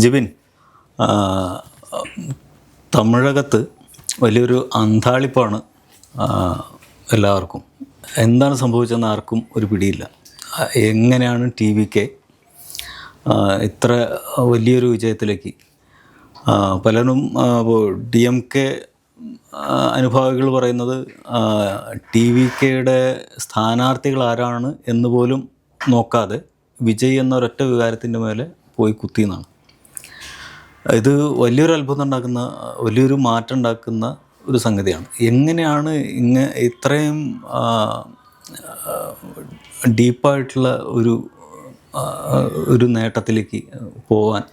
ജിബിൻ, തമിഴകത്ത് വലിയൊരു അന്താളിപ്പാണ് എല്ലാവർക്കും. എന്താണ് സംഭവിച്ചതെന്ന് ആർക്കും ഒരു പിടിയില്ല. എങ്ങനെയാണ് ടി വിക്ക് ഇത്ര വലിയൊരു വിജയത്തിലേക്ക് പലരും ഡി എം കെ അനുഭാവികൾ പറയുന്നത് ടി വി കെയുടെ സ്ഥാനാർത്ഥികൾ ആരാണ് എന്ന് പോലും നോക്കാതെ വിജയ് എന്നൊരൊറ്റ വികാരത്തിൻ്റെ മേലെ പോയി കുത്തിയെന്നാണ്. ഇത് വലിയൊരു അത്ഭുതം ഉണ്ടാക്കുന്ന, വലിയൊരു മാറ്റം ഉണ്ടാക്കുന്ന ഒരു സംഗതിയാണ്. എങ്ങനെയാണ് ഇത്രയും ഡീപ്പായിട്ടുള്ള ഒരു നേട്ടത്തിലേക്ക് പോകാൻ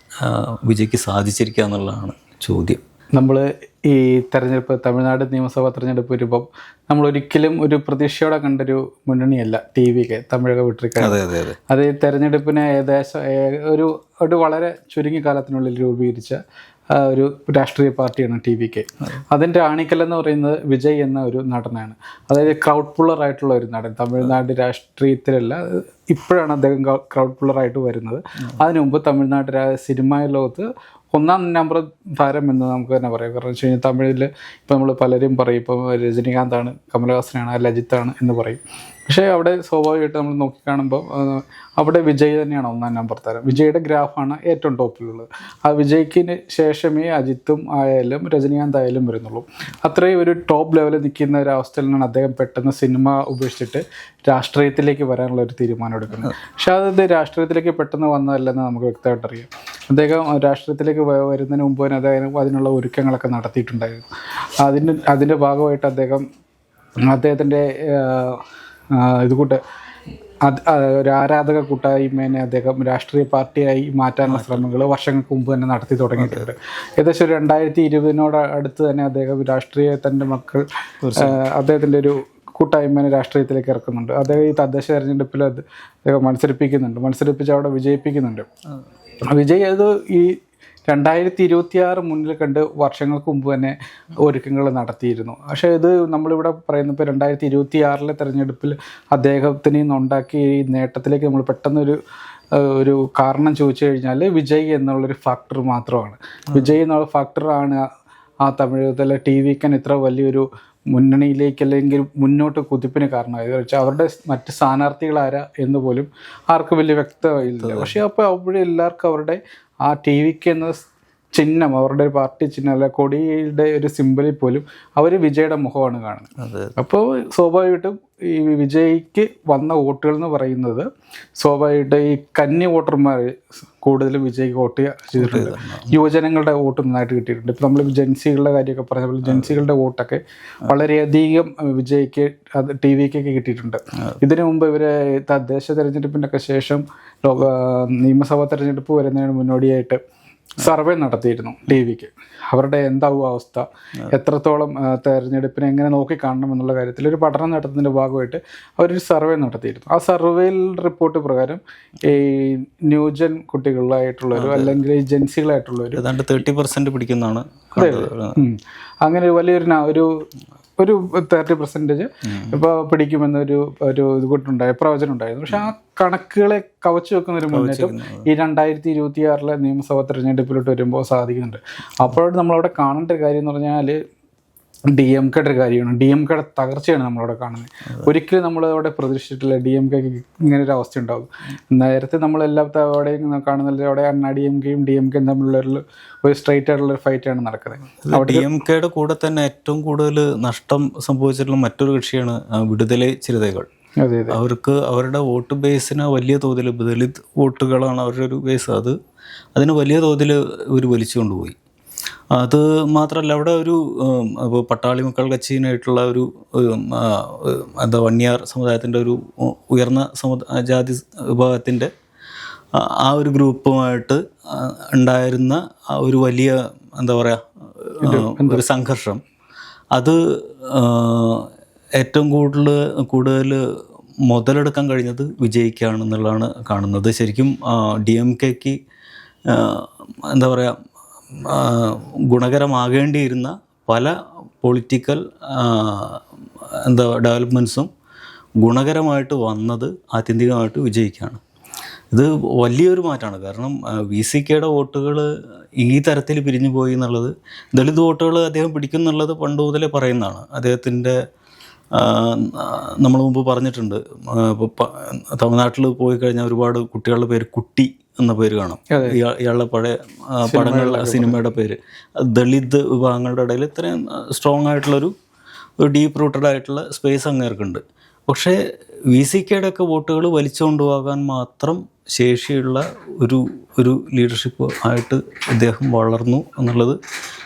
വിജയ്ക്ക് സാധിച്ചിരിക്കുക എന്നുള്ളതാണ് ചോദ്യം. നമ്മൾ ഈ തെരഞ്ഞെടുപ്പ്, തമിഴ്നാട് നിയമസഭാ തെരഞ്ഞെടുപ്പ് വരുമ്പം നമ്മളൊരിക്കലും ഒരു പ്രതീക്ഷയോടെ കണ്ടൊരു മുന്നണിയല്ല ടി വിക്ക് തമിഴക വിട്ടിരിക്കുക. അത് ഈ തെരഞ്ഞെടുപ്പിനെ ഏകദേശം ഒരു വളരെ ചുരുങ്ങിയ കാലത്തിനുള്ളിൽ രൂപീകരിച്ച ഒരു രാഷ്ട്രീയ പാർട്ടിയാണ് ടി വി കെ. അതിൻ്റെ ആണിക്കല്ലെന്ന് പറയുന്നത് വിജയ് എന്ന ഒരു നടനാണ്. അതായത് ക്രൗഡ് പുള്ളറായിട്ടുള്ള ഒരു നടൻ. തമിഴ്നാട് രാഷ്ട്രീയത്തിലല്ല, ഇപ്പോഴാണ് അദ്ദേഹം ക്രൗഡ് പുള്ളറായിട്ട് വരുന്നത്. അതിനു മുമ്പ് തമിഴ്നാട് സിനിമാ ലോകത്ത് ഒന്നാം നമ്പർ താരം എന്ന് നമുക്ക് തന്നെ പറയാം. കാരണം വെച്ച് കഴിഞ്ഞാൽ തമിഴിൽ ഇപ്പോൾ നമ്മൾ പലരും പറയും, ഇപ്പോൾ രജനീകാന്താണ്, കമലഹാസനാണ്, അല്ല അജിത്താണ് എന്ന് പറയും. പക്ഷേ അവിടെ സ്വാഭാവികമായിട്ട് നമ്മൾ നോക്കിക്കാണുമ്പോൾ അവിടെ വിജയ് തന്നെയാണ് ഒന്നാം നമ്പർ താരം. വിജയുടെ ഗ്രാഫാണ് ഏറ്റവും ടോപ്പിലുള്ളത്. ആ വിജയ്ക്കിന് ശേഷമേ അജിത്തും ആയാലും രജനീകാന്ത് ആയാലും വരുന്നുള്ളൂ. അത്രയും ഒരു ടോപ്പ് ലെവലിൽ നിൽക്കുന്ന ഒരു അവസ്ഥയിൽ നിന്നാണ് അദ്ദേഹം പെട്ടെന്ന് സിനിമ ഉപേക്ഷിച്ചിട്ട് രാഷ്ട്രീയത്തിലേക്ക് വരാനുള്ള ഒരു തീരുമാനം എടുക്കുന്നത്. പക്ഷേ അത് രാഷ്ട്രീയത്തിലേക്ക് പെട്ടെന്ന് വന്നതല്ലെന്ന് നമുക്ക് വ്യക്തമായിട്ട് അറിയാം. അദ്ദേഹം രാഷ്ട്രീയത്തിലേക്ക് വരുന്നതിന് മുമ്പ് തന്നെ അദ്ദേഹം അതിനുള്ള ഒരുക്കങ്ങളൊക്കെ നടത്തിയിട്ടുണ്ടായിരുന്നു. അതിൻ്റെ ഭാഗമായിട്ട് അദ്ദേഹത്തിൻ്റെ ഇതുകൂട്ട് ഒരു ആരാധക കൂട്ടായ്മേനെ അദ്ദേഹം രാഷ്ട്രീയ പാർട്ടിയായി മാറ്റാനുള്ള ശ്രമങ്ങൾ വർഷങ്ങൾക്ക് മുമ്പ് തന്നെ നടത്തി തുടങ്ങിയിട്ടുണ്ട്. ഏകദേശം ഒരു 2020 അടുത്ത് തന്നെ അദ്ദേഹം തൻ്റെ മക്കൾ അദ്ദേഹത്തിൻ്റെ ഒരു കൂട്ടായ്മേനെ രാഷ്ട്രീയത്തിലേക്ക് ഇറക്കുന്നുണ്ട്. അദ്ദേഹം ഈ തദ്ദേശ തെരഞ്ഞെടുപ്പിൽ അദ്ദേഹം മത്സരിപ്പിച്ച് അവിടെ വിജയിപ്പിക്കുന്നുണ്ട്. വിജയ് അത് ഈ 2026 മുന്നിൽ കണ്ട് വർഷങ്ങൾക്ക് മുമ്പ് തന്നെ ഒരുക്കങ്ങൾ നടത്തിയിരുന്നു. പക്ഷേ ഇത് നമ്മളിവിടെ പറയുന്ന ഇപ്പോൾ 2026 തെരഞ്ഞെടുപ്പിൽ അദ്ദേഹത്തിന് നിന്നുണ്ടാക്കിയ ഈ നേട്ടത്തിലേക്ക് നമ്മൾ പെട്ടെന്നൊരു കാരണം ചോദിച്ചു കഴിഞ്ഞാൽ വിജയ് എന്നുള്ളൊരു ഫാക്ടർ മാത്രമാണ്. വിജയ് എന്നുള്ള ഫാക്ടറാണ് ആ തമിഴകത്തിലെ ടി വിക്ക് ഇത്ര വലിയൊരു മുന്നണിയിലേക്ക് അല്ലെങ്കിൽ മുന്നോട്ട് കുതിപ്പിന് കാരണമായത്. വെച്ചാൽ അവരുടെ മറ്റ് സ്ഥാനാർത്ഥികളാരാ എന്ന് പോലും ആർക്കും വലിയ വ്യക്തമില്ല. പക്ഷേ അപ്പോൾ അവിടെ എല്ലാവർക്കും അവരുടെ ആ ടി വിക്ക് എന്ന ചിഹ്നം, അവരുടെ ഒരു പാർട്ടി ചിഹ്നം അല്ല കൊടിയുടെ ഒരു സിമ്പലിൽ പോലും അവർ വിജയുടെ മുഖമാണ് കാണുന്നത്. അപ്പോൾ സ്വാഭാവികമായിട്ടും ഈ വിജയ്ക്ക് വന്ന വോട്ടുകൾ എന്ന് പറയുന്നത് സ്വാഭാവികമായിട്ട് ഈ കന്നി വോട്ടർമാർ കൂടുതലും വിജയ്ക്ക് വോട്ട് ചെയ്തിട്ടുണ്ട്. യുവജനങ്ങളുടെ വോട്ട് നന്നായിട്ട് കിട്ടിയിട്ടുണ്ട്. ഇപ്പോൾ നമ്മൾ ജെൻസികളുടെ കാര്യമൊക്കെ പറഞ്ഞ പോലെ ജെൻസികളുടെ വോട്ടൊക്കെ വളരെയധികം വിജയ്ക്ക് ടി വിക്കൊക്കെ കിട്ടിയിട്ടുണ്ട്. ഇതിനു മുമ്പ് ഇവരെ തദ്ദേശ തെരഞ്ഞെടുപ്പിൻ്റെ ഒക്കെ ശേഷം നിയമസഭാ തെരഞ്ഞെടുപ്പ് വരുന്നതിന് മുന്നോടിയായിട്ട് സർവേ നടത്തിയിരുന്നു ടി വിക്ക്. അവരുടെ എന്താവും അവസ്ഥ, എത്രത്തോളം തെരഞ്ഞെടുപ്പിനെ എങ്ങനെ നോക്കിക്കാണണം എന്നുള്ള കാര്യത്തിൽ ഒരു പഠനം നടത്തുന്നതിൻ്റെ ഭാഗമായിട്ട് അവരൊരു സർവേ നടത്തിയിരുന്നു. ആ സർവേയിൽ റിപ്പോർട്ട് പ്രകാരം ഈ ന്യൂജൻ കുട്ടികളായിട്ടുള്ളവരും അല്ലെങ്കിൽ ഈ ജെൻസികളായിട്ടുള്ളവരും 30% പിടിക്കുന്നതാണ്. അങ്ങനെ വലിയൊരു 30% ഇപ്പോൾ പിടിക്കുമെന്നൊരു പ്രവചനം ഉണ്ടായിരുന്നു. പക്ഷെ ആ കണക്കുകളെ കവച്ചു വെക്കുന്നൊരു മുന്നേറ്റം ഈ 2026 നിയമസഭാ തെരഞ്ഞെടുപ്പിലോട്ട് വരുമ്പോൾ സാധിക്കുന്നുണ്ട്. അപ്പോഴാണ് നമ്മളവിടെ കാണേണ്ട ഒരു കാര്യം എന്ന് പറഞ്ഞാൽ ഡി എം കെയുടെ കാര്യമാണ്. ഡി എം കെയുടെ തകർച്ചയാണ് നമ്മളവിടെ കാണുന്നത്. ഒരിക്കലും നമ്മളവിടെ പ്രതീക്ഷിച്ചിട്ടില്ല ഡി എം കെക്ക് ഇങ്ങനെ ഒരു അവസ്ഥ ഉണ്ടാകും. നേരത്തെ നമ്മളെല്ലാവിടെയും കാണുന്നത് അവിടെ ഡി എം കെയും തമ്മിലുള്ള ഒരു സ്ട്രൈറ്റ് ആയിട്ടുള്ള ഒരു ഫൈറ്റാണ് നടക്കുന്നത്. ഡി എം കെയുടെ കൂടെ തന്നെ ഏറ്റവും കൂടുതൽ നഷ്ടം സംഭവിച്ചിട്ടുള്ള മറ്റൊരു കക്ഷിയാണ് വിടുതலை ചിരതകൾ. അവർക്ക് അവരുടെ വോട്ട് ബേസിന് വലിയ തോതിൽ ദളിത് വോട്ടുകളാണ് അവരുടെ ഒരു ബേസ്. അതിന് വലിയ തോതിൽ ഒരു വലിച്ചു കൊണ്ടുപോയി. അത് മാത്രമല്ല, അവിടെ ഇപ്പോൾ പട്ടാളി മക്കൾ കച്ചിനായിട്ടുള്ള വണ്ണിയാർ സമുദായത്തിൻ്റെ ഒരു ഉയർന്ന ജാതി വിഭാഗത്തിൻ്റെ ആ ഒരു ഗ്രൂപ്പുമായിട്ട് ഉണ്ടായിരുന്ന ഒരു വലിയ ഒരു സംഘർഷം, അത് ഏറ്റവും കൂടുതൽ മുതലെടുക്കാൻ കഴിഞ്ഞത് വിജയിക്കാണെന്നുള്ളതാണ് കാണുന്നത്. ശരിക്കും ഡി എം കെക്ക് ഗുണകരമാകേണ്ടിയിരുന്ന പല പൊളിറ്റിക്കൽ ഡെവലപ്മെൻറ്റ്സും ഗുണകരമായിട്ട് വന്നത് ആത്യന്തികമായിട്ട് വിജയിക്കാണ്. ഇത് വലിയൊരു മാറ്റമാണ്. കാരണം VCKയുടെ വോട്ടുകൾ ഈ തരത്തിൽ പിരിഞ്ഞു പോയി എന്നുള്ളത്, ദളിത് വോട്ടുകൾ അദ്ദേഹം പിടിക്കും എന്നുള്ളത് പണ്ട് മുതലേ പറയുന്നതാണ്. അദ്ദേഹത്തിൻ്റെ നമ്മൾ മുമ്പ് പറഞ്ഞിട്ടുണ്ട്, തമിഴ്നാട്ടിൽ പോയി കഴിഞ്ഞാൽ ഒരുപാട് കുട്ടികളുടെ പേര് കുട്ടി എന്ന പേര് കാണും. ഇയാളുടെ പഴയ പടങ്ങളുടെ സിനിമയുടെ പേര് ദളിത് വിഭാഗങ്ങളുടെ ഇടയിൽ ഇത്രയും സ്ട്രോങ് ആയിട്ടുള്ളൊരു ഡീപ്പ് റൂട്ടഡ് ആയിട്ടുള്ള സ്പേസ് അങ്ങേർക്കുണ്ട്. പക്ഷേ VCKയുടെ ഒക്കെ വോട്ടുകൾ വലിച്ചുകൊണ്ടുപോകാൻ മാത്രം ശേഷിയുള്ള ഒരു ലീഡർഷിപ്പ് ആയിട്ട് അദ്ദേഹം വളർന്നു എന്നുള്ളത്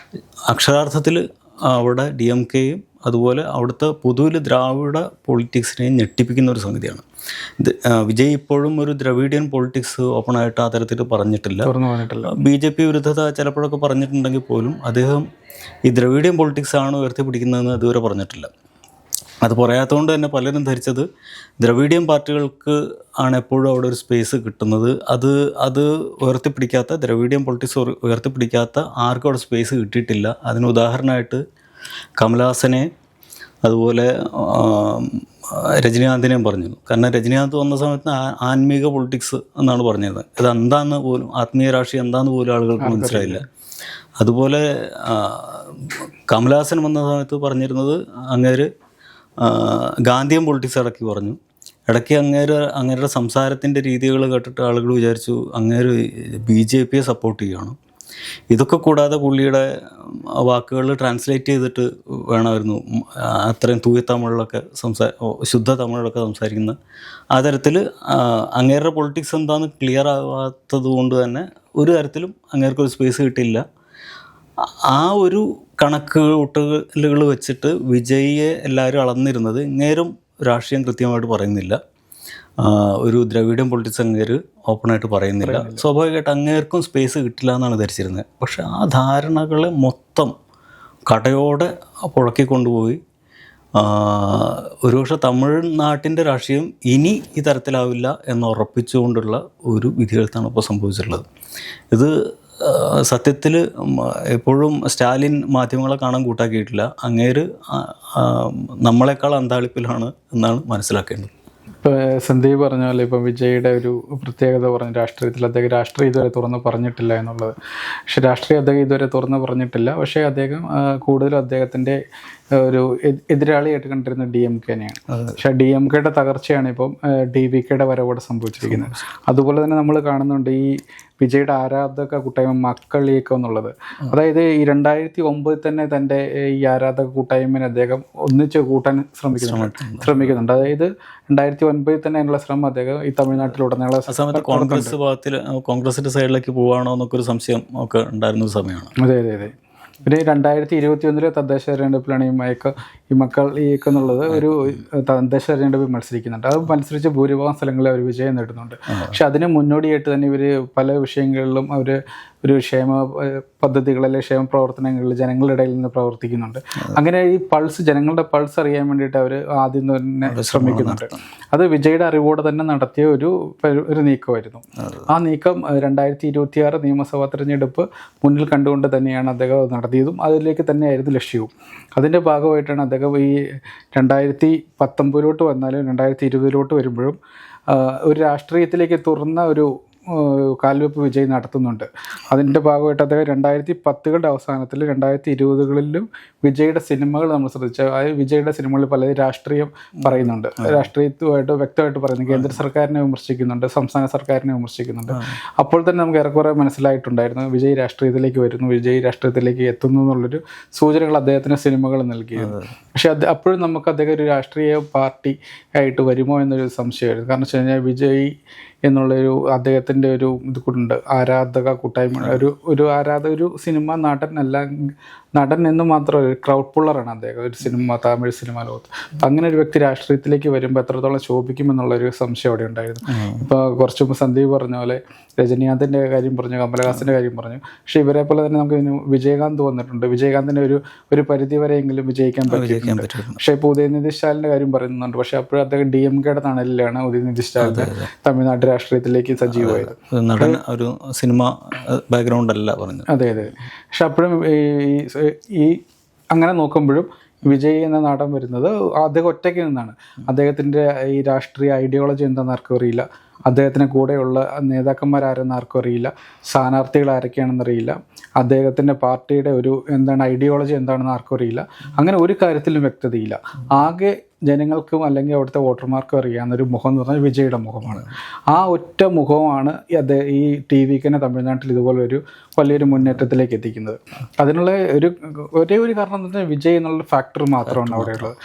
അക്ഷരാർത്ഥത്തിൽ അവിടെ DMKയും അതുപോലെ അവിടുത്തെ പൊതുവിൽ ദ്രാവിഡ പൊളിറ്റിക്സിനെയും ഞെട്ടിപ്പിക്കുന്ന ഒരു സംഗതിയാണ്. വിജയ് ഇപ്പോഴും ഒരു ദ്രവീഡിയൻ പൊളിറ്റിക്സ് ഓപ്പണായിട്ട് ആ തരത്തിൽ പറഞ്ഞിട്ടില്ല. BJP വിരുദ്ധത ചിലപ്പോഴൊക്കെ പറഞ്ഞിട്ടുണ്ടെങ്കിൽ പോലും അദ്ദേഹം ഈ ദ്രവീഡിയൻ പൊളിറ്റിക്സ് ആണ് ഉയർത്തിപ്പിടിക്കുന്നതെന്ന് ഇതുവരെ പറഞ്ഞിട്ടില്ല. അത് പറയാത്തതുകൊണ്ട് തന്നെ പലരും ധരിച്ചത് ദ്രവീഡിയൻ പാർട്ടികൾക്ക് ആണ് എപ്പോഴും അവിടെ ഒരു സ്പേസ് കിട്ടുന്നത്. അത് ഉയർത്തിപ്പിടിക്കാത്ത, ദ്രവീഡിയൻ പൊളിറ്റിക്സ് ഉയർത്തിപ്പിടിക്കാത്ത ആർക്കും അവിടെ സ്പേസ് കിട്ടിയിട്ടില്ല. അതിന് ഉദാഹരണമായിട്ട് കമലഹാസനെ അതുപോലെ രജനീകാന്തിനെയും പറഞ്ഞു. കാരണം രജനീകാന്ത് വന്ന സമയത്ത് ആത്മീക പൊളിറ്റിക്സ് എന്നാണ് പറഞ്ഞത്. ഇത് എന്താണെന്ന് പോലും, ആത്മീയ രാഷ്ട്രീയം എന്താണെന്ന് പോലും ആളുകൾക്ക് മനസ്സിലായില്ല. അതുപോലെ കമലഹാസൻ വന്ന സമയത്ത് പറഞ്ഞിരുന്നത് അങ്ങേര് ഗാന്ധിയൻ പൊളിറ്റിക്സ് ഇടയ്ക്ക് പറഞ്ഞു. ഇടയ്ക്ക് അങ്ങേരുടെ സംസാരത്തിൻ്റെ രീതികൾ കേട്ടിട്ട് ആളുകൾ വിചാരിച്ചു അങ്ങേര് BJPയെ സപ്പോർട്ട് ചെയ്യുകയാണ്. ഇതൊക്കെ കൂടാതെ പുള്ളിയുടെ വാക്കുകൾ ട്രാൻസ്ലേറ്റ് ചെയ്തിട്ട് വേണമായിരുന്നു അത്രയും തൂയ തമിഴിലൊക്കെ ശുദ്ധ തമിഴിലൊക്കെ സംസാരിക്കുന്ന ആ തരത്തിൽ അങ്ങേരുടെ പൊളിറ്റിക്സ് എന്താണെന്ന് ക്ലിയർ ആവാത്തത് കൊണ്ട് തന്നെ ഒരു തരത്തിലും അങ്ങേർക്കൊരു സ്പേസ് കിട്ടില്ല. ആ ഒരു കണക്കുകൂട്ടലുകൾ വെച്ചിട്ട് വിജയിയെ എല്ലാവരും അളന്നിരുന്നത്. ഇങ്ങേരും രാഷ്ട്രീയം കൃത്യമായിട്ട് പറയുന്നില്ല, ഒരു ദ്രവിഡിയൻ പൊളിറ്റിക്സ് അങ്ങേര് ഓപ്പണായിട്ട് പറയുന്നില്ല. സ്വാഭാവികമായിട്ട് അങ്ങേർക്കും സ്പേസ് കിട്ടില്ല എന്നാണ് ധരിച്ചിരുന്നത്. പക്ഷെ ആ ധാരണകളെ മൊത്തം കടയോടെ പുഴക്കിക്കൊണ്ടുപോയി ഒരുപക്ഷെ തമിഴ്നാട്ടിൻ്റെ രാഷ്ട്രീയം ഇനി ഈ തരത്തിലാവില്ല എന്ന് ഉറപ്പിച്ചുകൊണ്ടുള്ള ഒരു വിധിയെഴുത്താണ് ഇപ്പോൾ സംഭവിച്ചിട്ടുള്ളത്. ഇത് സത്യത്തിൽ എപ്പോഴും സ്റ്റാലിൻ മാധ്യമങ്ങളെ കാണാൻ കൂട്ടാക്കിയിട്ടില്ല. അങ്ങേര് നമ്മളെക്കാൾ അന്താളിപ്പിലാണ് എന്നാണ് മനസ്സിലാക്കേണ്ടത്. ഇപ്പോൾ സന്ദീപ് പറഞ്ഞ പോലെ ഇപ്പം വിജയുടെ ഒരു പ്രത്യേകത പറഞ്ഞ രാഷ്ട്രീയത്തിൽ അദ്ദേഹം രാഷ്ട്രീയം ഇതുവരെ തുറന്ന് പറഞ്ഞിട്ടില്ല എന്നുള്ളത്. പക്ഷേ രാഷ്ട്രീയം അദ്ദേഹം ഇതുവരെ തുറന്ന് പറഞ്ഞിട്ടില്ല. പക്ഷേ അദ്ദേഹം കൂടുതലും അദ്ദേഹത്തിൻ്റെ ഒരു എതിരാളിയായിട്ട് കണ്ടിരുന്ന DMKനെയാണ്. പക്ഷേ DMKയുടെ തകർച്ചയാണ് ഇപ്പം DVKയുടെ വരവോടെ സംഭവിച്ചിരിക്കുന്നത്. അതുപോലെ തന്നെ നമ്മൾ കാണുന്നുണ്ട് ഈ വിജയുടെ ആരാധക കൂട്ടായ്മ മക്കൾ ഇയക്കം എന്നുള്ളത്. അതായത് ഈ 2009 തന്നെ തൻ്റെ ഈ ആരാധക കൂട്ടായ്മയെ അദ്ദേഹം ഒന്നിച്ച് കൂട്ടാൻ ശ്രമിക്കുന്നുണ്ട്. അതായത് 2009 തന്നെ അതിനുള്ള ശ്രമം അദ്ദേഹം ഈ തമിഴ്നാട്ടിലുടനീളം കോൺഗ്രസിന്റെ സൈഡിലേക്ക് പോവാണോ എന്നൊക്കെ ഒരു സംശയം ഒക്കെ ഉണ്ടായിരുന്ന സമയമാണ്. അതെ. പിന്നെ 2021 തദ്ദേശ തെരഞ്ഞെടുപ്പിലാണ് ഈ മക്കൾ ഇയക്കം എന്നുള്ളത് ഒരു തദ്ദേശ തെരഞ്ഞെടുപ്പിൽ മത്സരിക്കുന്നുണ്ട്. അത് മത്സരിച്ച് ഭൂരിഭാഗം സ്ഥലങ്ങളിൽ അവർ വിജയം നേടുന്നുണ്ട്. പക്ഷെ അതിന് മുന്നോടിയായിട്ട് തന്നെ ഇവർ പല വിഷയങ്ങളിലും അവർ ഒരു ക്ഷേമ പദ്ധതികൾ അല്ലെങ്കിൽ ക്ഷേമ പ്രവർത്തനങ്ങളിൽ ജനങ്ങളുടെ ഇടയിൽ നിന്ന് പ്രവർത്തിക്കുന്നുണ്ട്. അങ്ങനെ ഈ ജനങ്ങളുടെ പൾസ് അറിയാൻ വേണ്ടിയിട്ട് അവർ ആദ്യം തന്നെ ശ്രമിക്കുന്നുണ്ട്. അത് വിജയുടെ അറിവോടെ തന്നെ നടത്തിയ ഒരു നീക്കമായിരുന്നു. ആ നീക്കം 2026 നിയമസഭാ തെരഞ്ഞെടുപ്പ് മുന്നിൽ കണ്ടുകൊണ്ട് തന്നെയാണ് അദ്ദേഹം നടത്തിയതും അതിലേക്ക് തന്നെയായിരുന്നു ലക്ഷ്യവും. അതിൻ്റെ ഭാഗമായിട്ടാണ് അദ്ദേഹം ഈ 2019 വന്നാലും 2020 വരുമ്പോഴും ഒരു രാഷ്ട്രീയത്തിലേക്ക് തുറന്ന ഒരു കാൽവെപ്പ് വിജയ് നടത്തുന്നുണ്ട്. അതിൻ്റെ ഭാഗമായിട്ട് അദ്ദേഹം 2010കളുടെ അവസാനത്തിൽ 2020കളിലും വിജയുടെ സിനിമകൾ നമ്മൾ ശ്രദ്ധിച്ചാൽ വിജയുടെ സിനിമകളിൽ പല രാഷ്ട്രീയം പറയുന്നുണ്ട്. രാഷ്ട്രീയത്തുമായിട്ട് വ്യക്തമായിട്ട് പറയുന്നു. കേന്ദ്ര സർക്കാരിനെ വിമർശിക്കുന്നുണ്ട്, സംസ്ഥാന സർക്കാരിനെ വിമർശിക്കുന്നുണ്ട്. അപ്പോൾ തന്നെ നമുക്ക് ഏറെക്കുറെ മനസ്സിലായിട്ടുണ്ടായിരുന്നു വിജയ് രാഷ്ട്രീയത്തിലേക്ക് വരുന്നു, വിജയ് രാഷ്ട്രീയത്തിലേക്ക് എത്തുന്നു എന്നുള്ളൊരു സൂചനകൾ അദ്ദേഹത്തിന് സിനിമകൾ നൽകിയിരുന്നു. പക്ഷേ അപ്പോഴും നമുക്ക് അദ്ദേഹം ഒരു രാഷ്ട്രീയ പാർട്ടി ആയിട്ട് വരുമോ എന്നൊരു സംശയമായിരുന്നു. കാരണം വെച്ച് കഴിഞ്ഞാൽ വിജയ് എന്നുള്ളൊരു അദ്ദേഹത്തിൻ്റെ ഒരു ഇത് കൂട്ടുണ്ട്, ആരാധക കൂട്ടായ്മ, ഒരു സിനിമ നടൻ എന്ന് മാത്രമല്ല ഒരു ക്രൗഡ് പുള്ളറാണ് അദ്ദേഹം. ഒരു തമിഴ് സിനിമ ലോകത്ത് അങ്ങനെ ഒരു വ്യക്തി രാഷ്ട്രീയത്തിലേക്ക് വരുമ്പോൾ എത്രത്തോളം ശോഭിക്കുമെന്നുള്ളൊരു സംശയം അവിടെ ഉണ്ടായിരുന്നു. ഇപ്പോൾ കുറച്ച് മുമ്പ് സന്ദീപ് പറഞ്ഞ പോലെ രജനീകാന്തിൻ്റെ കാര്യം പറഞ്ഞു, കമലഹാസൻ്റെ കാര്യം പറഞ്ഞു. പക്ഷേ ഇവരെ പോലെ തന്നെ നമുക്ക് വിജയകാന്ത് വന്നിട്ടുണ്ട്. വിജയകാന്തിന് ഒരു പരിധി വരെയെങ്കിലും വിജയിക്കാൻ പറ്റിയിട്ടുണ്ട്. പക്ഷേ ഇപ്പോൾ ഉദയനിധി സ്റ്റാലിൻ്റെ കാര്യം പറയുന്നുണ്ട്. പക്ഷേ അപ്പോഴും അദ്ദേഹം DMKയുടെ തണലിലാണ് ഉദയനിധി സ്റ്റാലിൻ തമിഴ്നാട് രാഷ്ട്രീയത്തിലേക്ക് സജീവമായത്. ഒരു സിനിമ ബാക്ക്ഗ്രൗണ്ട് അല്ല പറഞ്ഞു. അതെ. പക്ഷെ അപ്പോഴും ഈ അങ്ങനെ നോക്കുമ്പോഴും വിജയ് എന്ന നാടൻ വരുന്നത് അദ്ദേഹം ഒറ്റയ്ക്ക് നിന്നാണ്. അദ്ദേഹത്തിൻ്റെ ഈ രാഷ്ട്രീയ ഐഡിയോളജി എന്താണെന്ന് ആർക്കും അറിയില്ല. അദ്ദേഹത്തിന് കൂടെയുള്ള നേതാക്കന്മാരാരെന്ന് ആർക്കും അറിയില്ല, സ്ഥാനാർത്ഥികൾ ആരൊക്കെയാണെന്നറിയില്ല, അദ്ദേഹത്തിൻ്റെ പാർട്ടിയുടെ ഒരു ഐഡിയോളജി എന്താണെന്ന് ആർക്കും അറിയില്ല. അങ്ങനെ ഒരു കാര്യത്തിലും വ്യക്തതയില്ല. ആകെ ജനങ്ങൾക്കും അല്ലെങ്കിൽ അവിടുത്തെ വോട്ടർമാർക്കും അറിയാവുന്നൊരു മുഖം എന്ന് പറഞ്ഞാൽ വിജയുടെ മുഖമാണ്. ആ ഒറ്റ മുഖമാണ് ഈ TVKനെ തമിഴ്നാട്ടിൽ ഇതുപോലെ ഒരു വലിയൊരു മുന്നേറ്റത്തിലേക്ക് എത്തിക്കുന്നത്. അതിനുള്ള ഒരേ ഒരു കാരണം എന്ന് പറഞ്ഞാൽ വിജയ് എന്നുള്ള ഫാക്ടർ മാത്രമാണ് അവിടെയുള്ളത്.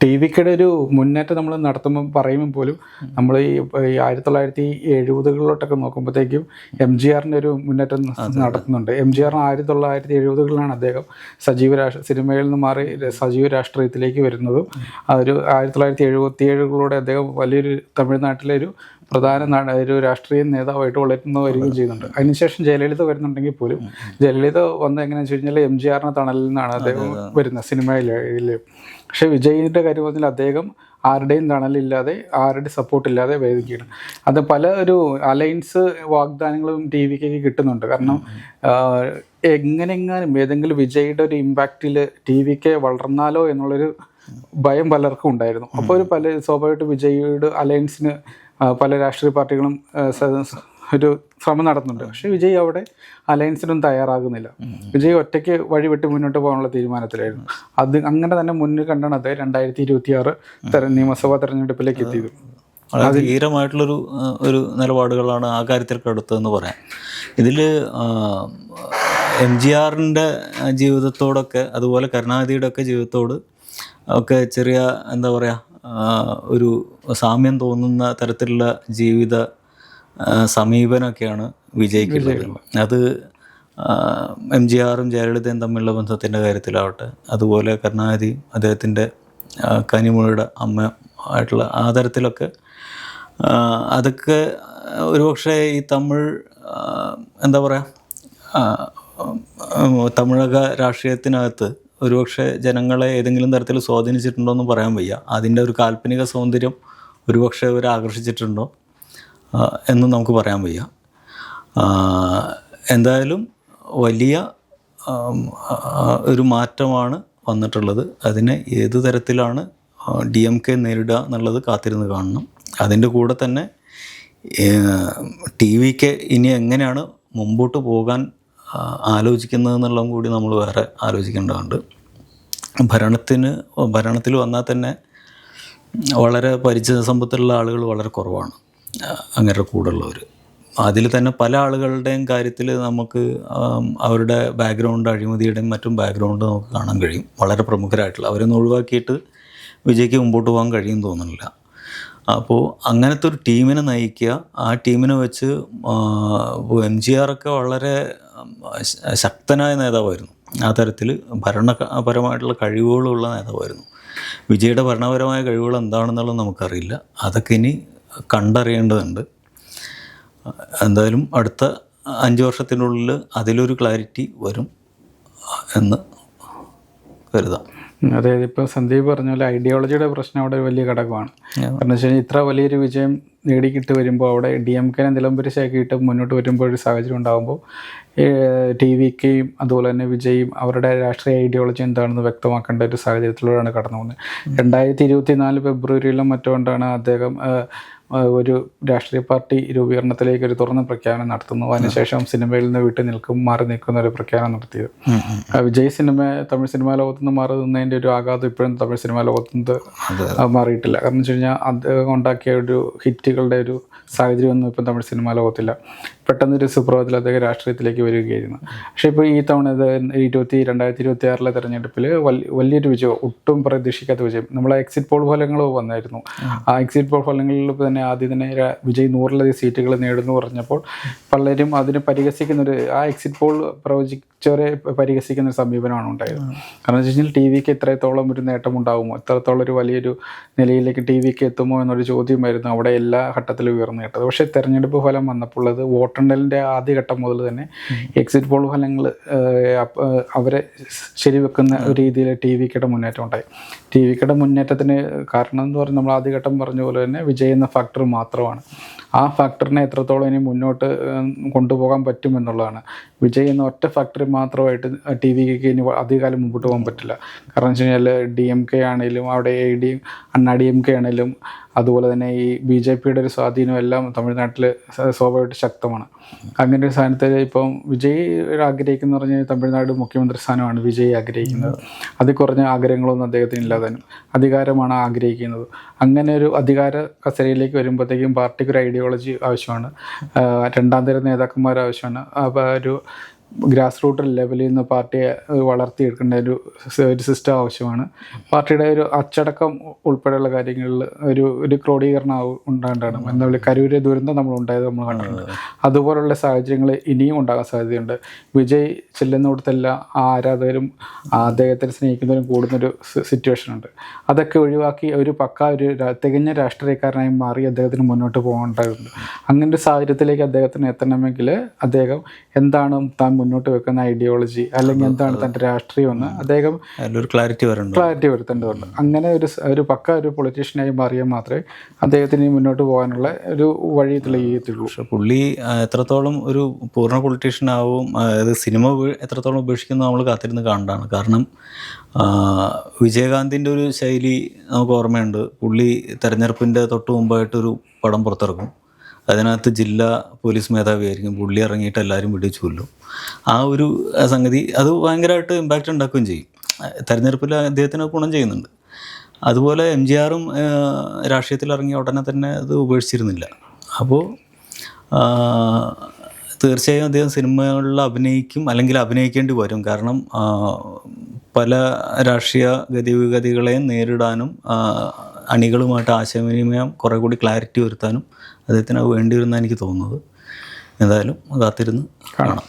TVKയുടെ ഒരു മുന്നേറ്റം നമ്മൾ പറയുമ്പോൾ പോലും നമ്മൾ ഈ 1970-കളിലോട്ടൊക്കെ നോക്കുമ്പോഴത്തേക്കും MGRൻ്റെ ഒരു മുന്നേറ്റം നടത്തുന്നുണ്ട്. MGR 1970-കളിലാണ് അദ്ദേഹം സിനിമയിൽ നിന്ന് മാറി സജീവ രാഷ്ട്രീയത്തിലേക്ക് വരുന്നതും ഒരു 1977-കളിലൂടെ അദ്ദേഹം വലിയൊരു തമിഴ്നാട്ടിലെ ഒരു പ്രധാന ഒരു രാഷ്ട്രീയ നേതാവായിട്ട് വരികയും ചെയ്യുന്നുണ്ട്. അതിനുശേഷം ജയലളിത വരുന്നുണ്ടെങ്കിൽ പോലും ജയലളിത വന്നത് എങ്ങനെയാണെന്ന് വെച്ച് കഴിഞ്ഞാൽ MGRന്റെ തണലിൽ നിന്നാണ് അദ്ദേഹം വരുന്നത് സിനിമയിൽ. പക്ഷേ വിജയിൻ്റെ കാര്യം പറഞ്ഞാൽ അദ്ദേഹം ആരുടെയും തണലില്ലാതെ ആരുടെ സപ്പോർട്ടില്ലാതെ വേദിക്കുകയാണ്. അത് പല ഒരു അലയൻസ് വാഗ്ദാനങ്ങളും TVK കിട്ടുന്നുണ്ട്. കാരണം എങ്ങനെയെങ്ങാനും ഏതെങ്കിലും വിജയുടെ ഒരു ഇമ്പാക്റ്റിൽ TVK വളർന്നാലോ എന്നുള്ളൊരു ഭയം പലർക്കും ഉണ്ടായിരുന്നു. അപ്പോൾ സ്വാഭാവികമായിട്ട് വിജയുടെ അലയൻസിന് പല രാഷ്ട്രീയ പാർട്ടികളും ഒരു ശ്രമം നടത്തുന്നുണ്ട്. പക്ഷേ വിജയ് അവിടെ അലയൻസിനൊന്നും തയ്യാറാകുന്നില്ല. വിജയ് ഒറ്റയ്ക്ക് വഴിവിട്ട് മുന്നോട്ട് പോകാനുള്ള തീരുമാനത്തിലായിരുന്നു. അങ്ങനെ തന്നെ മുന്നിൽ കണ്ടാണ് അദ്ദേഹം 2026 നിയമസഭാ തെരഞ്ഞെടുപ്പിലേക്ക് എത്തിയത്. വളരെ ധീരമായിട്ടുള്ളൊരു നിലപാടുകളാണ് ആ കാര്യത്തിലൊക്കെ എടുത്തതെന്ന് പറയാം. ഇതിൽ MGRൻ്റെ ജീവിതത്തോടൊക്കെ അതുപോലെ കരുണാനിധിയുടെ ഒക്കെ ജീവിതത്തോട് ഒക്കെ ചെറിയ എന്താ പറയുക ഒരു സാമ്യം തോന്നുന്ന തരത്തിലുള്ള ജീവിത സമീപനമൊക്കെയാണ് വിജയ്ക്കുള്ളത്. അത് MGRും ജയലളിതയും തമ്മിലുള്ള ബന്ധത്തിൻ്റെ കാര്യത്തിലാവട്ടെ, അതുപോലെ കരുണാനിധി അദ്ദേഹത്തിൻ്റെ കനിമൊഴിയുടെ അമ്മ ആയിട്ടുള്ള ആ തരത്തിലൊക്കെ അതൊക്കെ ഒരുപക്ഷെ ഈ തമിഴ് എന്താ പറയുക തമിഴക രാഷ്ട്രീയത്തിനകത്ത് ഒരുപക്ഷെ ജനങ്ങളെ ഏതെങ്കിലും തരത്തിൽ സ്വാധീനിച്ചിട്ടുണ്ടോ എന്ന് പറയാൻ വയ്യ. അതിൻ്റെ ഒരു കാൽപ്പനിക സൗന്ദര്യം ഒരുപക്ഷെ അവരെ ആകർഷിച്ചിട്ടുണ്ടോ എന്ന് നമുക്ക് പറയാൻ വയ്യ. എന്തായാലും വലിയ ഒരു മാറ്റമാണ് വന്നിട്ടുള്ളത്. അതിനെ ഏത് തരത്തിലാണ് DMK നേരിടുക എന്നുള്ളത് കാത്തിരുന്ന് കാണണം. അതിൻ്റെ കൂടെ തന്നെ TVK ഇനി എങ്ങനെയാണ് മുമ്പോട്ട് പോകാൻ ആലോചിക്കുന്നതെന്നുള്ളതും കൂടി നമ്മൾ വേറെ ആലോചിക്കേണ്ടതുണ്ട്. ഭരണത്തിൽ വന്നാൽ തന്നെ വളരെ പരിചയ സമ്പത്തുള്ള ആളുകൾ വളരെ കുറവാണ് അങ്ങനെ കൂടുള്ളവർ. അതിൽ തന്നെ പല ആളുകളുടെയും കാര്യത്തിൽ നമുക്ക് അവരുടെ ബാക്ക്ഗ്രൗണ്ട് അഴിമതിയുടെയും മറ്റും ബാക്ക്ഗ്രൗണ്ട് നമുക്ക് കാണാൻ കഴിയും. വളരെ പ്രമുഖരായിട്ടുള്ള അവരൊന്നും ഒഴിവാക്കിയിട്ട് വിജയ്ക്ക് മുമ്പോട്ട് പോകാൻ കഴിയും തോന്നുന്നില്ല. അപ്പോൾ അങ്ങനത്തെ ഒരു ടീമിനെ നയിക്കുക, ആ ടീമിനെ വെച്ച് MGR ഒക്കെ വളരെ ശക്തനായ നേതാവായിരുന്നു. ആ തരത്തിൽ ഭരണപരമായിട്ടുള്ള കഴിവുകളുള്ള നേതാവായിരുന്നു. വിജയുടെ ഭരണപരമായ കഴിവുകൾ എന്താണെന്നുള്ളത് നമുക്കറിയില്ല. അതൊക്കെ ഇനി കണ്ടറിയേണ്ടതുണ്ട്. എന്തായാലും അടുത്ത 5 വർഷത്തിനുള്ളിൽ അതിലൊരു ക്ലാരിറ്റി വരും എന്ന് കരുതാം. അതായത് ഇപ്പോൾ സന്ദീപ് പറഞ്ഞ പോലെ ഐഡിയോളജിയുടെ പ്രശ്നം അവിടെ ഒരു വലിയ ഘടകമാണ്. കാരണം വെച്ച് കഴിഞ്ഞാൽ ഇത്ര വലിയൊരു വിജയം നേടിക്കിട്ട് വരുമ്പോൾ അവിടെ DMKനെ നിലംപരിശാക്കിയിട്ട് മുന്നോട്ട് വരുമ്പോൾ ഒരു സാഹചര്യം ഉണ്ടാകുമ്പോൾ TVKയും അതുപോലെ തന്നെ വിജയും അവരുടെ രാഷ്ട്രീയ ഐഡിയോളജി എന്താണെന്ന് വ്യക്തമാക്കേണ്ട ഒരു സാഹചര്യത്തിലൂടെയാണ് കടന്നു പോകുന്നത്. 2024 ഫെബ്രുവരിയിലും മറ്റുകൊണ്ടാണ് അദ്ദേഹം ഒരു രാഷ്ട്രീയ പാർട്ടി രൂപീകരണത്തിലേക്ക് ഒരു തുറന്ന പ്രഖ്യാപനം നടത്തുന്നു. അതിനുശേഷം സിനിമയിൽ നിന്ന് മാറി നിൽക്കുന്ന ഒരു പ്രഖ്യാപനം നടത്തിയത്. വിജയ് തമിഴ് സിനിമാ ലോകത്തുനിന്ന് മാറി നിന്നതിൻ്റെ ഒരു ആഘാതം ഇപ്പോഴും തമിഴ് സിനിമാ ലോകത്തുനിന്ന് മാറിയിട്ടില്ല. കാരണം വെച്ച് കഴിഞ്ഞാൽ അദ്ദേഹം ഉണ്ടാക്കിയ ഒരു ഹിറ്റുകളുടെ ഒരു സാഹചര്യമൊന്നും ഇപ്പം തമിഴ് സിനിമാ ലോകത്തില്ല. പെട്ടെന്നൊരു സുപ്രഭാതത്തിൽ അദ്ദേഹം രാഷ്ട്രീയത്തിലേക്ക് വരികയായിരുന്നു. പക്ഷേ ഇപ്പോൾ ഈ തവണ 2026 തെരഞ്ഞെടുപ്പിൽ വലിയൊരു വിജയം, ഒട്ടും പ്രതീക്ഷിക്കാത്ത വിജയം. നമ്മളെ എക്സിറ്റ് പോൾ ഫലങ്ങൾ വന്നായിരുന്നു. ആ എക്സിറ്റ് പോൾ ഫലങ്ങളിൽ തന്നെ ആദ്യം തന്നെ വിജയ് 100-ലധികം സീറ്റുകൾ നേടുന്നു പറഞ്ഞപ്പോൾ പലരും അതിനെ പരിഹസിക്കുന്നൊരു ആ എക്സിറ്റ് പോൾ പ്രവചിച്ചവരെ പരിഹസിക്കുന്നൊരു സമീപനമാണ് ഉണ്ടായത്. കാരണം വെച്ച് കഴിഞ്ഞാൽ TVK ഇത്രത്തോളം ഒരു നേട്ടം ഉണ്ടാകുമോ, ഇത്രത്തോളം ഒരു വലിയൊരു നിലയിലേക്ക് TVK എത്തുമോ എന്നൊരു ചോദ്യമായിരുന്നു അവിടെ എല്ലാ ഘട്ടത്തിലും ഉയർന്നു കേട്ടത്. പക്ഷേ തെരഞ്ഞെടുപ്പ് ഫലം വന്നപ്പോൾ അത് വോട്ടെണ്ണലിൻ്റെ ആദ്യഘട്ടം മുതൽ തന്നെ എക്സിറ്റ് പോൾ ഫലങ്ങൾ അവരെ ശരിവെക്കുന്ന ഒരു രീതിയിൽ TVKയുടെ മുന്നേറ്റം ഉണ്ടായി. TVKയുടെ മുന്നേറ്റത്തിന് കാരണം എന്ന് പറഞ്ഞാൽ നമ്മൾ ആദ്യഘട്ടം പറഞ്ഞ പോലെ തന്നെ വിജയ് എന്ന ഫാക്ടർ മാത്രമാണ്. ആ ഫാക്ടറിനെ എത്രത്തോളം ഇനി മുന്നോട്ട് കൊണ്ടുപോകാൻ പറ്റുമെന്നുള്ളതാണ്. വിജയ് എന്ന ഒറ്റ ഫാക്ടറി മാത്രമായിട്ട് TVKക്ക് ഇനി അധികകാലം മുമ്പോട്ട് പോകാൻ പറ്റില്ല. കാരണം വെച്ച് കഴിഞ്ഞാൽ DMK ആണെങ്കിലും അവിടെ അണ്ണാ DMK ആണെങ്കിലും അതുപോലെ തന്നെ ഈ BJPയുടെ ഒരു സ്വാധീനം എല്ലാം തമിഴ്നാട്ടിൽ സ്വാഭാവികമായിട്ട് ശക്തമാണ്. അങ്ങനെ ഒരു സ്ഥാനത്ത് ഇപ്പം വിജയ് ആഗ്രഹിക്കുന്ന പറഞ്ഞാൽ തമിഴ്നാട് മുഖ്യമന്ത്രി സ്ഥാനമാണ് വിജയ് ആഗ്രഹിക്കുന്നത്. അതിൽ കുറഞ്ഞ ആഗ്രഹങ്ങളൊന്നും അദ്ദേഹത്തിന് ഇല്ലാതാനും അധികാരമാണ് ആഗ്രഹിക്കുന്നത്. അങ്ങനെ ഒരു അധികാര കസേരയിലേക്ക് വരുമ്പോഴത്തേക്കും പാർട്ടിക്ക് ഒരു ഐഡിയോളജി ആവശ്യമാണ്, രണ്ടാം തരം നേതാക്കന്മാർ ആവശ്യമാണ്. അപ്പോൾ ഒരു ഗ്രാസ് റൂട്ട് ലെവലിൽ നിന്ന് പാർട്ടിയെ വളർത്തിയെടുക്കേണ്ട ഒരു സിസ്റ്റം ആവശ്യമാണ്. പാർട്ടിയുടെ ഒരു അച്ചടക്കം ഉൾപ്പെടെയുള്ള കാര്യങ്ങളിൽ ഒരു ക്രോഡീകരണം ഉണ്ടാകേണ്ടതാണ്. എന്താ പറയുക, കരൂര് ദുരന്തം നമ്മൾ കണ്ടിട്ടുണ്ട്. അതുപോലുള്ള സാഹചര്യങ്ങൾ ഇനിയും ഉണ്ടാകാൻ സാധ്യതയുണ്ട്. വിജയ് ചെല്ലുന്നിടത്തെല്ലാം ആ ആരാധകരും അദ്ദേഹത്തെ സ്നേഹിക്കുന്നവരും കൂടുന്നൊരു സിറ്റുവേഷൻ ഉണ്ട്. അതൊക്കെ ഒഴിവാക്കി ഒരു തികഞ്ഞ രാഷ്ട്രീയക്കാരനായി മാറി അദ്ദേഹത്തിന് മുന്നോട്ട് പോകേണ്ടതുണ്ട്. അങ്ങനെ ഒരു സാഹചര്യത്തിലേക്ക് അദ്ദേഹത്തിന് എത്തണമെങ്കിൽ അദ്ദേഹം എന്താണ് താൻ മുന്നോട്ട് വെക്കുന്ന ഐഡിയോളജി അല്ലെങ്കിൽ എന്താണ് തൻ്റെ രാഷ്ട്രീയം എന്ന് അദ്ദേഹം ക്ലാരിറ്റി വരുത്തേണ്ടതുണ്ട്. അങ്ങനെ ഒരു പൊളിറ്റീഷ്യനായി മാറിയാൽ മാത്രമേ അദ്ദേഹത്തിന് മുന്നോട്ട് പോകാനുള്ള ഒരു വഴി തെളിയിക്കത്തുള്ളൂ. പക്ഷെ പുള്ളി എത്രത്തോളം ഒരു പൂർണ്ണ പൊളിറ്റീഷ്യൻ ആവും, അതായത് സിനിമ എത്രത്തോളം ഉപേക്ഷിക്കുന്നത് നമ്മൾ കാത്തിരുന്ന് കാണേണ്ടതാണ്. കാരണം വിജയകാന്തിൻ്റെ ഒരു ശൈലി നമുക്ക് ഓർമ്മയുണ്ട്. പുള്ളി തെരഞ്ഞെടുപ്പിൻ്റെ തൊട്ട് മുമ്പായിട്ടൊരു പടം പുറത്തിറക്കും. അതിനകത്ത് ജില്ലാ പോലീസ് മേധാവിയായിരിക്കും. പുള്ളി ഇറങ്ങിയിട്ട് എല്ലാവരും വെടിവെച്ച് കൊല്ലും. ആ ഒരു സംഗതി അത് ഭയങ്കരമായിട്ട് ഇമ്പാക്റ്റ് ഉണ്ടാക്കുകയും ചെയ്യും. തെരഞ്ഞെടുപ്പിൽ അദ്ദേഹത്തിന് ഗുണം ചെയ്യുന്നുണ്ട്. അതുപോലെ MGRും രാഷ്ട്രീയത്തിൽ ഇറങ്ങിയ ഉടനെ തന്നെ അത് ഉപേക്ഷിച്ചിരുന്നില്ല. അപ്പോൾ തീർച്ചയായും അദ്ദേഹം സിനിമകളിൽ അഭിനയിക്കും, അല്ലെങ്കിൽ അഭിനയിക്കേണ്ടി വരും. കാരണം പല രാഷ്ട്രീയ ഗതിവിഗതികളെയും നേരിടാനും അണികളുമായിട്ട് ആശയവിനിമയം കുറേ കൂടി ക്ലാരിറ്റി വരുത്താനും അദ്ദേഹത്തിന് വേണ്ടി വരുന്ന എനിക്ക് തോന്നുന്നത്. എന്തായാലും കാത്തിരുന്ന് കാണാം.